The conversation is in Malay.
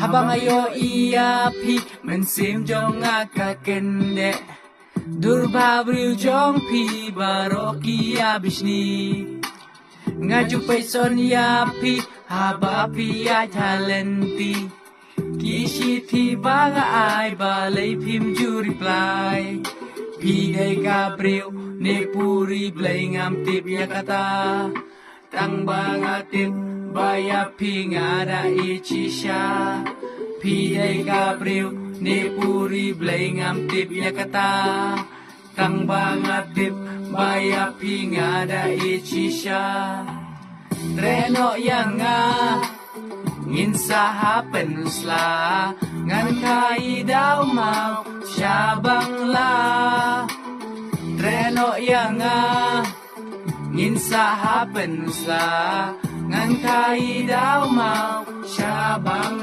habang ayo iya pi mensim jong akakende durbabril jong pi barokia bisni ngaju peson ya pi haba pi ya talenti kishi ti baga ai balai pim juri plai pi dai gabriel ne puri blai ngam tip ya kata tang banga tip baya pi ngada ichisha pi dai gabriel ne puri blai ngam tip ya kata tang banga tip baya pi ngada ichisha reno yanga ngin saha pensla ngan kai dau mau syabang la reno yanga ngin saha pensla ngan kai dau mau syabang